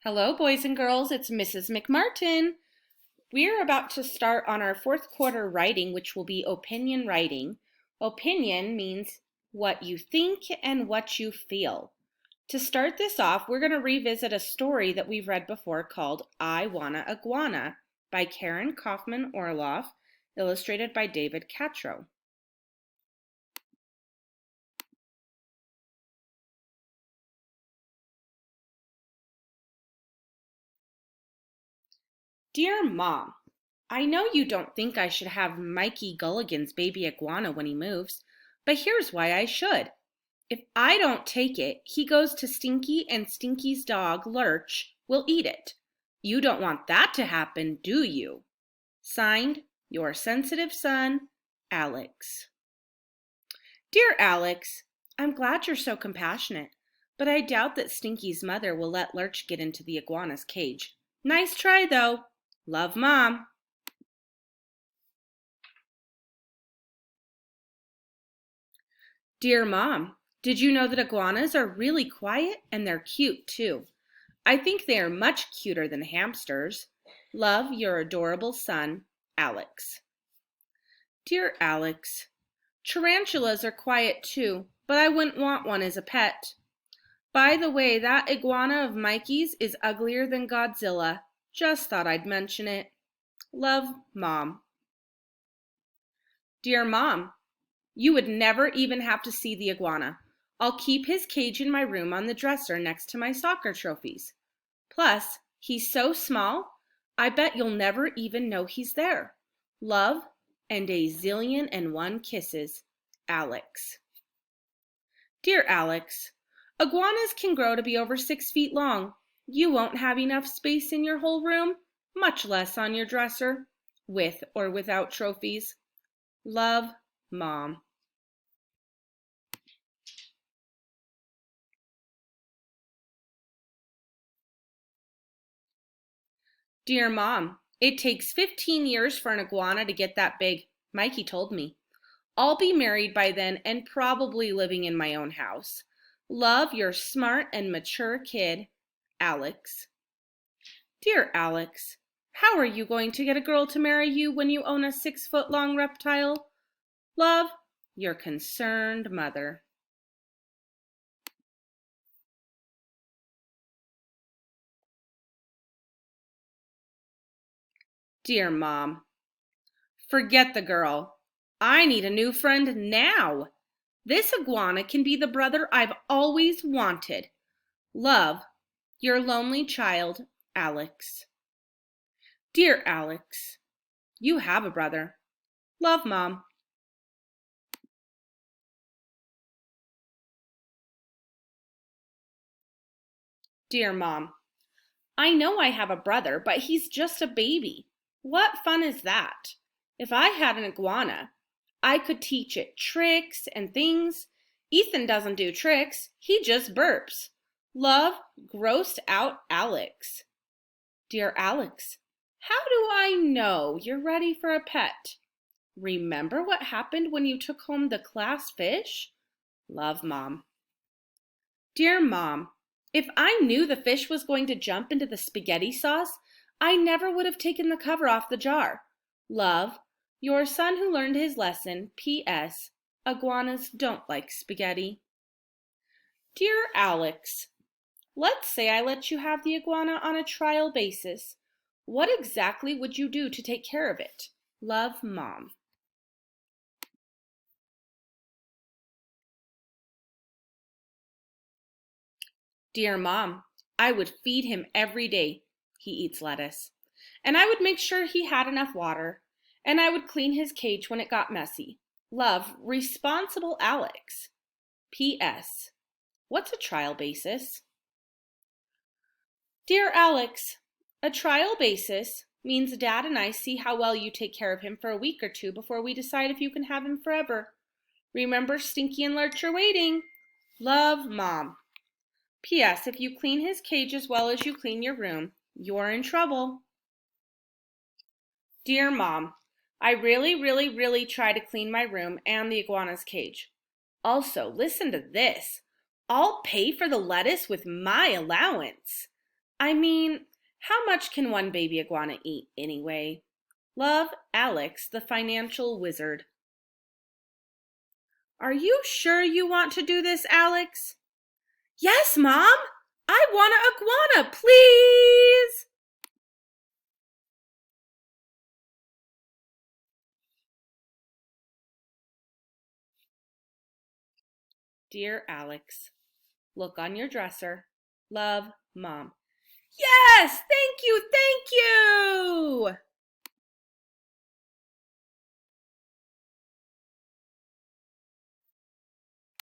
Hello, boys and girls. It's Mrs. McMartin. We're about to start on our fourth quarter writing, which will be opinion writing. Opinion means what you think and what you feel. To start this off, we're going to revisit a story that we've read before called I Wanna Iguana by Karen Kaufman Orloff, illustrated by David Catrow. Dear Mom, I know you don't think I should have Mikey Gulligan's baby iguana when he moves, but here's why I should. If I don't take it, he goes to Stinky, and Stinky's dog, Lurch, will eat it. You don't want that to happen, do you? Signed, your sensitive son, Alex. Dear Alex, I'm glad you're so compassionate, but I doubt that Stinky's mother will let Lurch get into the iguana's cage. Nice try, though. Love, Mom. Dear Mom, did you know that iguanas are really quiet and they're cute too? I think they are much cuter than hamsters. Love, your adorable son, Alex. Dear Alex, tarantulas are quiet too, but I wouldn't want one as a pet. By the way, that iguana of Mikey's is uglier than Godzilla. Just thought I'd mention it. Love, Mom. Dear Mom, you would never even have to see the iguana. I'll keep his cage in my room on the dresser next to my soccer trophies. Plus, he's so small, I bet you'll never even know he's there. Love and a zillion and one kisses, Alex. Dear Alex, iguanas can grow to be over 6 feet long. You won't have enough space in your whole room, much less on your dresser, with or without trophies. Love, Mom. Dear Mom, it takes 15 years for an iguana to get that big. Mikey told me. I'll be married by then and probably living in my own house. Love, your smart and mature kid, Alex. Dear Alex, how are you going to get a girl to marry you when you own a 6-foot-long reptile? Love, your concerned mother. Dear Mom, forget the girl. I need a new friend now. This iguana can be the brother I've always wanted. Love, your lonely child, Alex. Dear Alex, you have a brother. Love, Mom. Dear Mom, I know I have a brother, but he's just a baby. What fun is that? If I had an iguana, I could teach it tricks and things. Ethan doesn't do tricks, he just burps. Love, grossed out Alex. Dear Alex, how do I know you're ready for a pet? Remember what happened when you took home the class fish? Love, Mom. Dear Mom, if I knew the fish was going to jump into the spaghetti sauce, I never would have taken the cover off the jar. Love, your son who learned his lesson. P.S. Iguanas don't like spaghetti. Dear Alex, let's say I let you have the iguana on a trial basis. What exactly would you do to take care of it? Love, Mom. Dear Mom, I would feed him every day. He eats lettuce. And I would make sure he had enough water. And I would clean his cage when it got messy. Love, responsible Alex. P.S. What's a trial basis? Dear Alex, a trial basis means Dad and I see how well you take care of him for a week or two before we decide if you can have him forever. Remember, Stinky and Lurch are waiting. Love, Mom. P.S. If you clean his cage as well as you clean your room, you're in trouble. Dear Mom, I really try to clean my room and the iguana's cage. Also, listen to this. I'll pay for the lettuce with my allowance. I mean, how much can one baby iguana eat anyway? Love, Alex, the financial wizard. Are you sure you want to do this, Alex? Yes, Mom. I want an iguana, please. Dear Alex, look on your dresser. Love, Mom. Yes, thank you, thank you.